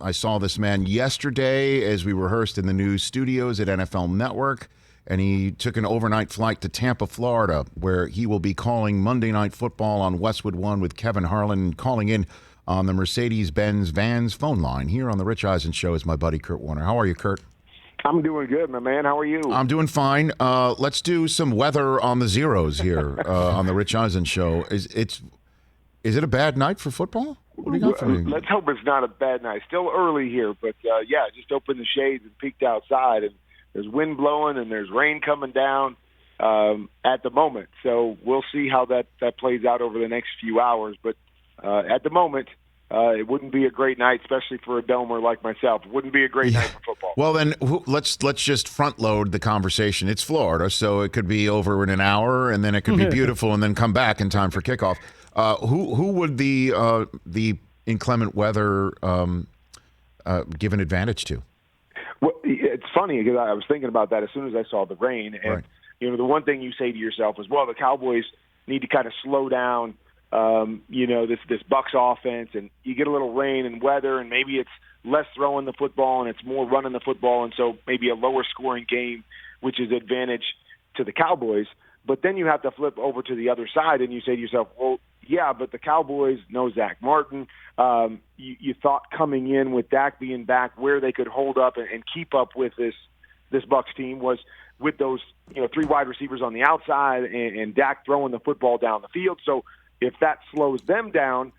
I saw this man yesterday as we rehearsed in the news studios at NFL Network, and he took an overnight flight to Tampa, Florida, where he will be calling Monday Night Football on Westwood One with Kevin Harlan, calling in on the Mercedes-Benz Vans phone line. Here on the Rich Eisen Show is my buddy Kurt Warner. How are you, Kurt? I'm doing good, my man. How are you? I'm doing fine. Let's do some weather on the zeros here on the Rich Eisen Show. Is it a bad night for football? What do you got for me? Let's hope it's not a bad night. Still early here, but yeah, just opened the shades and peeked outside, and there's wind blowing and there's rain coming down at the moment. So we'll see how that plays out over the next few hours. But at the moment, it wouldn't be a great night, especially for a domer like myself. It wouldn't be a great night for football. Well, then let's just front load the conversation. It's Florida, so it could be over in an hour, and then it could be beautiful, and then come back in time for kickoff. Who would the inclement weather give an advantage to? Well, it's funny because I was thinking about that as soon as I saw the rain, and right. The one thing you say to yourself is, well, the Cowboys need to kind of slow down. This Bucs offense, and you get a little rain and weather, and maybe it's less throwing the football and it's more running the football, and so maybe a lower scoring game, which is advantage to the Cowboys. But then you have to flip over to the other side, and you say to yourself, well, yeah, but the Cowboys know Zach Martin. You thought coming in with Dak being back where they could hold up and keep up with this Bucs team was with those three wide receivers on the outside and Dak throwing the football down the field. So if that slows them down,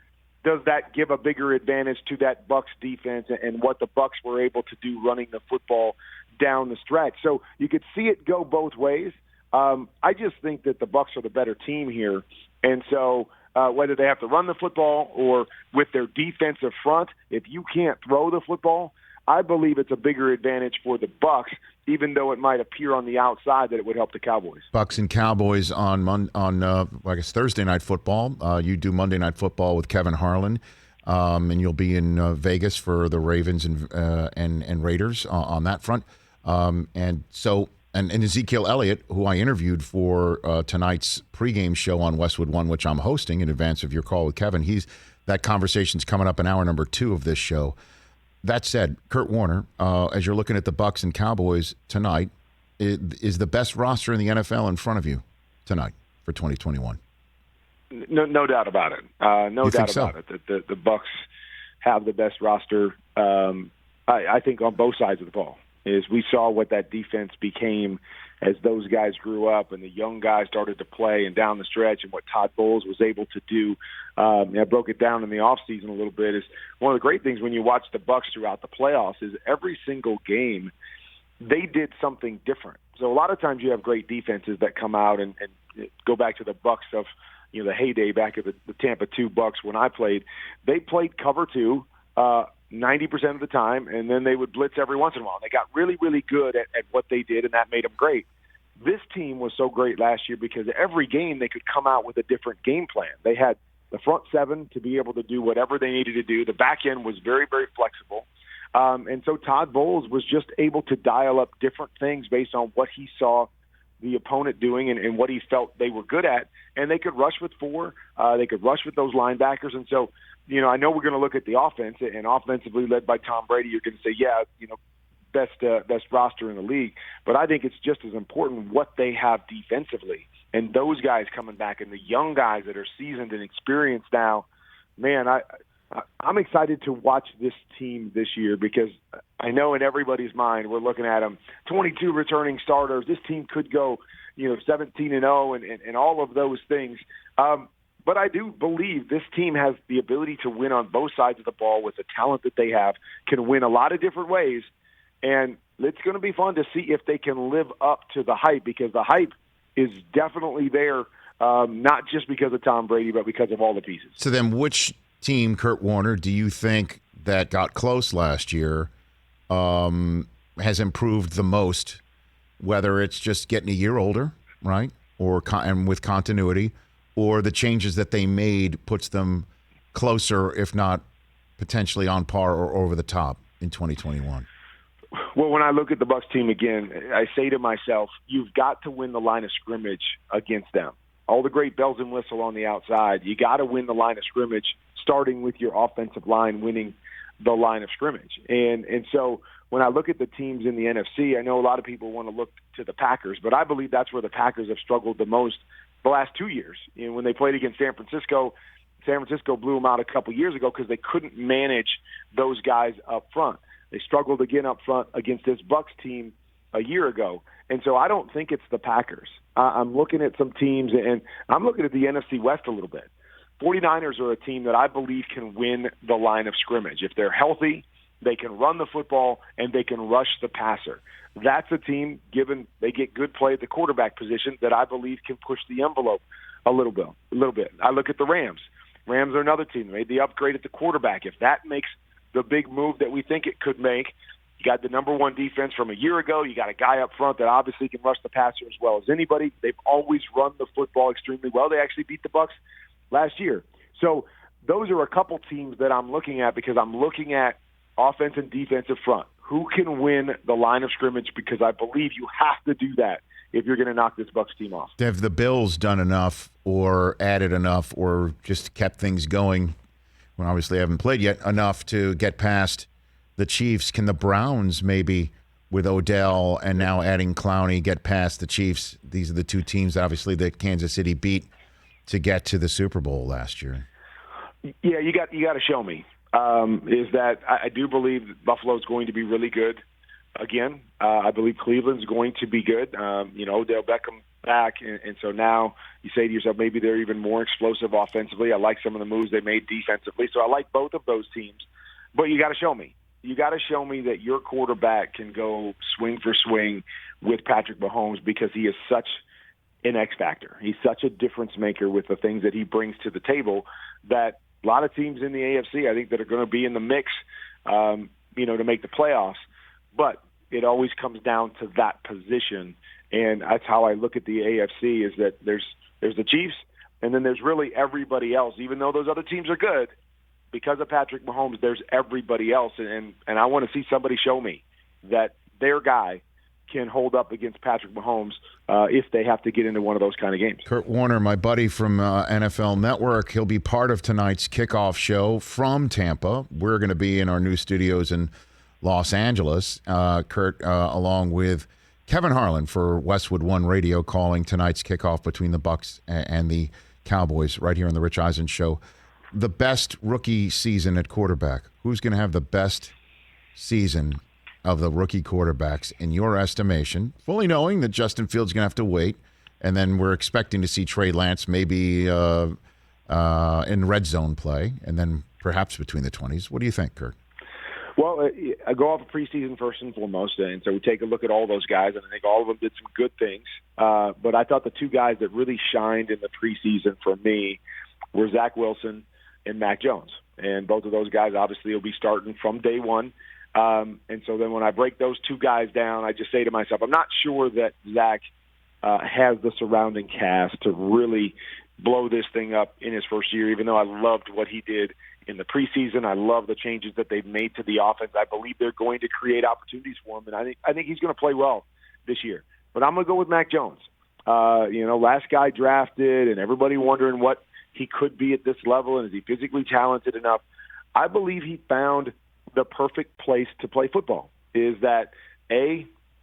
does that give a bigger advantage to that Bucs defense and what the Bucs were able to do running the football down the stretch? So you could see it go both ways. I just think that the Bucs are the better team here, and so whether they have to run the football or with their defensive front, if you can't throw the football, I believe it's a bigger advantage for the Bucs, even though it might appear on the outside that it would help the Cowboys. Bucs and Cowboys on I guess Thursday Night Football. You do Monday Night Football with Kevin Harlan, and you'll be in Vegas for the Ravens and Raiders on that front. And Ezekiel Elliott, who I interviewed for tonight's pregame show on Westwood One, which I'm hosting in advance of your call with Kevin. That conversation's coming up in hour number 2 of this show. That said, Kurt Warner, as you're looking at the Bucs and Cowboys tonight, is the best roster in the NFL in front of you tonight for 2021? No doubt about it. No doubt about it. The Bucs have the best roster. I think on both sides of the ball. Is we saw what that defense became as those guys grew up and the young guys started to play and down the stretch, and what Todd Bowles was able to do. I broke it down in the offseason a little bit. Is one of the great things when you watch the Bucs throughout the playoffs is every single game they did something different. So a lot of times you have great defenses that come out and go back to the Bucs of the heyday back at the Tampa 2 Bucs when I played. They played cover 2. 90% of the time, and then they would blitz every once in a while. They got really, really good at what they did, and that made them great. This team was so great last year because every game they could come out with a different game plan. They had the front 7 to be able to do whatever they needed to do. The back end was very, very flexible. And so Todd Bowles was just able to dial up different things based on what he saw the opponent doing and what he felt they were good at. And they could rush with 4. They could rush with those linebackers. And so, I know we're going to look at the offense, and offensively led by Tom Brady, you're going to say, yeah, best roster in the league. But I think it's just as important what they have defensively. And those guys coming back and the young guys that are seasoned and experienced now, man, I'm excited to watch this team this year because I know in everybody's mind we're looking at them, 22 returning starters. This team could go, 17-0 and all of those things. But I do believe this team has the ability to win on both sides of the ball with the talent that they have, can win a lot of different ways. And it's going to be fun to see if they can live up to the hype, because the hype is definitely there, not just because of Tom Brady, but because of all the pieces. So then which team, Kurt Warner, do you think that got close last year has improved the most, whether it's just getting a year older, right, and with continuity, or the changes that they made puts them closer, if not potentially on par or over the top in 2021? Well, when I look at the Bucs team again, I say to myself, you've got to win the line of scrimmage against them. All the great bells and whistle on the outside, you got to win the line of scrimmage, starting with your offensive line winning the line of scrimmage. And so when I look at the teams in the NFC, I know a lot of people want to look to the Packers, but I believe that's where the Packers have struggled the most the last 2 years. You know, when they played against San Francisco blew them out a couple years ago because they couldn't manage those guys up front. They struggled again up front against this Bucs team a year ago. And so I don't think it's the Packers. I'm looking at some teams, and I'm looking at the NFC West a little bit. 49ers are a team that I believe can win the line of scrimmage. If they're healthy, they can run the football, and they can rush the passer. That's a team, given they get good play at the quarterback position, that I believe can push the envelope a little bit. I look at the Rams. Rams are another team. They made the upgrade at the quarterback. If that makes the big move that we think it could make, you got the number one defense from a year ago. You got a guy up front that obviously can rush the passer as well as anybody. They've always run the football extremely well. They actually beat the Bucs last year. So those are a couple teams that I'm looking at because I'm looking at offense and defensive front. Who can win the line of scrimmage? Because I believe you have to do that if you're going to knock this Bucs team off. Have the Bills done enough or added enough or just kept things going? Well, obviously, they haven't played yet enough to get past the Chiefs. Can the Browns maybe, with Odell and now adding Clowney, get past the Chiefs? These are the two teams, obviously, that Kansas City beat to get to the Super Bowl last year. Yeah, you got to show me. Is that I do believe that Buffalo's going to be really good again. I believe Cleveland's going to be good. Odell Beckham back, and so now you say to yourself, maybe they're even more explosive offensively. I like some of the moves they made defensively, so I like both of those teams. But you got to show me. You got to show me that your quarterback can go swing for swing with Patrick Mahomes because he is such an X factor. He's such a difference maker with the things that he brings to the table that a lot of teams in the AFC, I think, that are going to be in the mix, to make the playoffs. But it always comes down to that position, and that's how I look at the AFC. Is that there's the Chiefs, and then there's really everybody else. Even though those other teams are good, because of Patrick Mahomes, there's everybody else, and I want to see somebody show me that their guy can hold up against Patrick Mahomes if they have to get into one of those kind of games. Kurt Warner, my buddy from NFL Network, he'll be part of tonight's kickoff show from Tampa. We're going to be in our new studios in Los Angeles. Kurt, along with Kevin Harlan for Westwood One Radio, calling tonight's kickoff between the Bucs and the Cowboys right here on the Rich Eisen Show. The best rookie season at quarterback. Who's going to have the best season of the rookie quarterbacks in your estimation, fully knowing that Justin Fields is going to have to wait, and then we're expecting to see Trey Lance maybe in red zone play, and then perhaps between the 20s. What do you think, Kurt? Well, I go off of preseason first and foremost, and so we take a look at all those guys, and I think all of them did some good things. But I thought the two guys that really shined in the preseason for me were Zach Wilson and Mac Jones. And both of those guys obviously will be starting from day one. And so then when I break those two guys down, I just say to myself, I'm not sure that Zach has the surrounding cast to really blow this thing up in his first year, even though I loved what he did in the preseason. I love the changes that they've made to the offense. I believe they're going to create opportunities for him, and I think he's going to play well this year. But I'm going to go with Mac Jones. Last guy drafted, and everybody wondering what he could be at this level, and is he physically talented enough? I believe he found the perfect place to play football. Is that,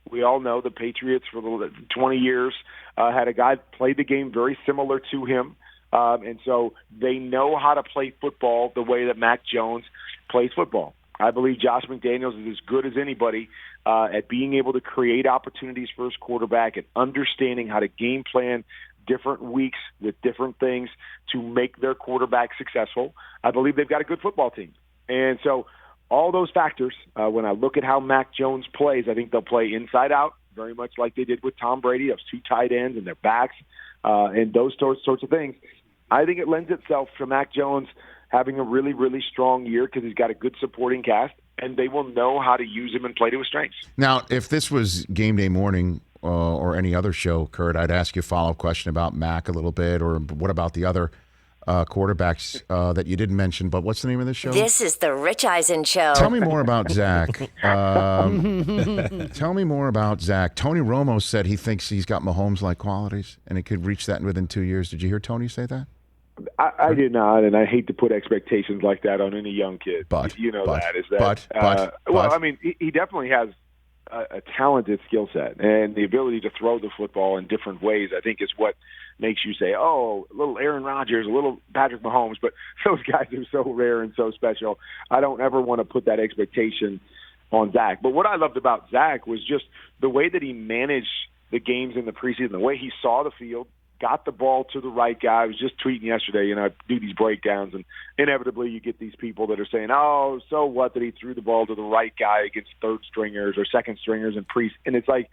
we all know the Patriots for the 20 years had a guy play the game very similar to him. And so they know how to play football the way that Mac Jones plays football. I believe Josh McDaniels is as good as anybody at being able to create opportunities for his quarterback and understanding how to game plan different weeks with different things to make their quarterback successful. I believe they've got a good football team. And so all those factors, when I look at how Mac Jones plays, I think they'll play inside out, very much like they did with Tom Brady, those two tight ends and their backs, and those sorts of things. I think it lends itself to Mac Jones having a really, really strong year because he's got a good supporting cast, and they will know how to use him and play to his strengths. Now, if this was game day morning or any other show, Kurt, I'd ask you a follow-up question about Mac a little bit, or what about the other quarterbacks that you didn't mention, but what's the name of the show? This is the Rich Eisen Show. Tell me more about Zach. Tell me more about Zach. Tony Romo said he thinks he's got Mahomes-like qualities, and he could reach that within 2 years. Did you hear Tony say that? I did not, and I hate to put expectations like that on any young kid. Well, I mean, he definitely has a talented skill set, and the ability to throw the football in different ways, I think, is what makes you say, oh, a little Aaron Rodgers, a little Patrick Mahomes, but those guys are so rare and so special. I don't ever want to put that expectation on Zach. But what I loved about Zach was just the way that he managed the games in the preseason, the way he saw the field, got the ball to the right guy. I was just tweeting yesterday, I do these breakdowns, and inevitably you get these people that are saying, oh, so what that he threw the ball to the right guy against third stringers or second stringers and and it's like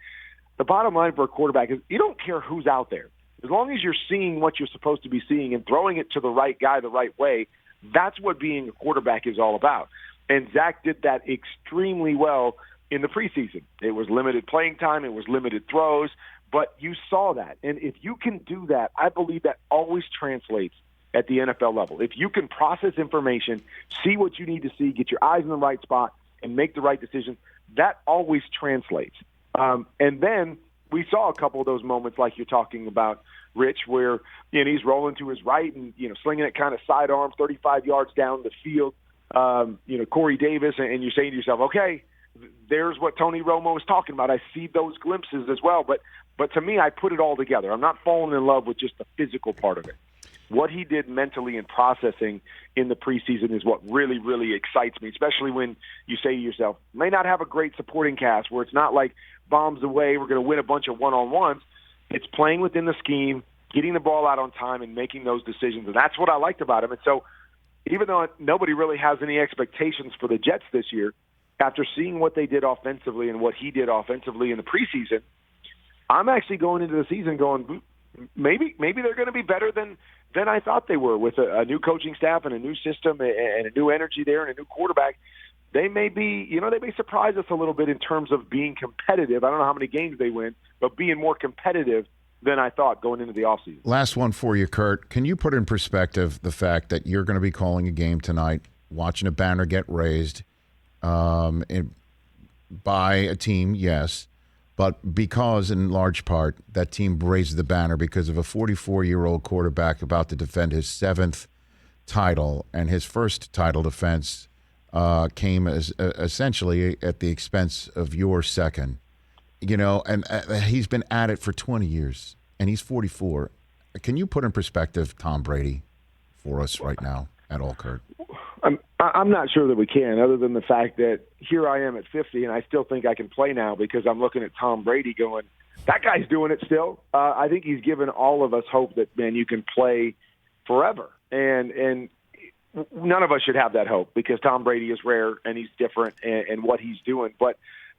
the bottom line for a quarterback is you don't care who's out there. As long as you're seeing what you're supposed to be seeing and throwing it to the right guy the right way, that's what being a quarterback is all about. And Zach did that extremely well in the preseason. It was limited playing time. It was limited throws. But you saw that. And if you can do that, I believe that always translates at the NFL level. If you can process information, see what you need to see, get your eyes in the right spot, and make the right decision, that always translates. And then we saw a couple of those moments like you're talking about, Rich, where he's rolling to his right and slinging it kind of sidearm 35 yards down the field. Corey Davis, and you're saying to yourself, okay, there's what Tony Romo was talking about. I see those glimpses as well. But to me, I put it all together. I'm not falling in love with just the physical part of it. What he did mentally and processing in the preseason is what really, really excites me, especially when you say to yourself, may not have a great supporting cast where it's not like bombs away, we're going to win a bunch of one-on-ones. It's playing within the scheme, getting the ball out on time, and making those decisions. And that's what I liked about him. And so even though nobody really has any expectations for the Jets this year, after seeing what they did offensively and what he did offensively in the preseason, I'm actually going into the season going, maybe they're going to be better than I thought they were with a new coaching staff and a new system and a new energy there and a new quarterback. They may be, they may surprise us a little bit in terms of being competitive. I don't know how many games they win, but being more competitive than I thought going into the offseason. Last one for you, Kurt. Can you put in perspective the fact that you're going to be calling a game tonight, watching a banner get raised by a team, yes, but because in large part that team raised the banner because of a 44-year-old quarterback about to defend his 7th title, and his first title defense came as essentially at the expense of your second. And he's been at it for 20 years, and he's 44. Can you put in perspective Tom Brady for us right now at all, Kurt? I'm not sure that we can, other than the fact that here I am at 50, and I still think I can play now because I'm looking at Tom Brady going, that guy's doing it still. I think he's given all of us hope that, man, you can play forever. And none of us should have that hope because Tom Brady is rare and he's different and what he's doing. But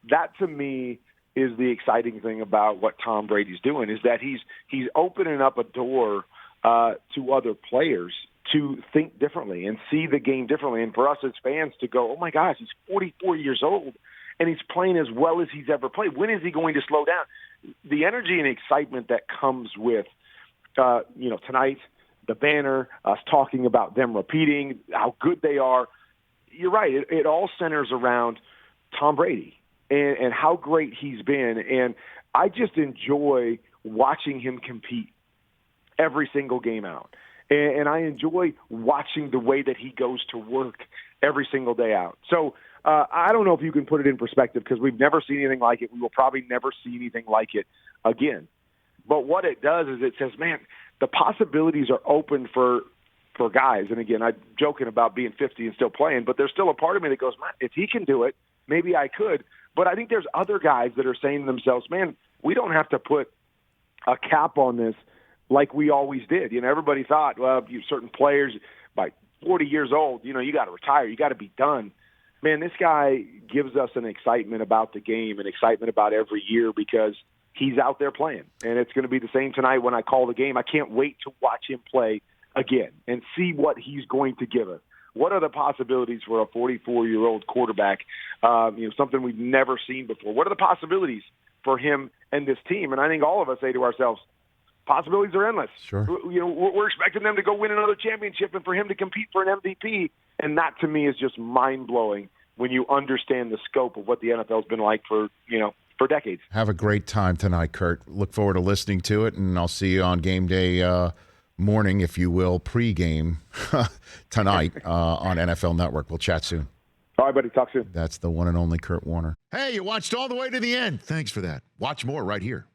that, to me, is the exciting thing about what Tom Brady's doing, is that he's opening up a door to other players to think differently and see the game differently. And for us as fans to go, oh, my gosh, he's 44 years old, and he's playing as well as he's ever played. When is he going to slow down? The energy and excitement that comes with, tonight, the banner, us talking about them repeating how good they are, you're right. It all centers around Tom Brady and how great he's been. And I just enjoy watching him compete every single game out. And I enjoy watching the way that he goes to work every single day out. So I don't know if you can put it in perspective because we've never seen anything like it. We will probably never see anything like it again. But what it does is it says, man, the possibilities are open for guys. And again, I'm joking about being 50 and still playing, but there's still a part of me that goes, man, if he can do it, maybe I could. But I think there's other guys that are saying to themselves, man, we don't have to put a cap on this like we always did. Everybody thought, well, certain players by 40 years old, you got to retire. You got to be done. Man, this guy gives us an excitement about the game and excitement about every year because he's out there playing. And it's going to be the same tonight when I call the game. I can't wait to watch him play again and see what he's going to give us. What are the possibilities for a 44-year-old quarterback, something we've never seen before? What are the possibilities for him and this team? And I think all of us say to ourselves, possibilities are endless. Sure. We're expecting them to go win another championship and for him to compete for an MVP. And that, to me, is just mind-blowing when you understand the scope of what the NFL's been like for decades. Have a great time tonight, Kurt. Look forward to listening to it, and I'll see you on game day morning, if you will, pregame tonight on NFL Network. We'll chat soon. All right, buddy. Talk soon. That's the one and only Kurt Warner. Hey, you watched all the way to the end. Thanks for that. Watch more right here.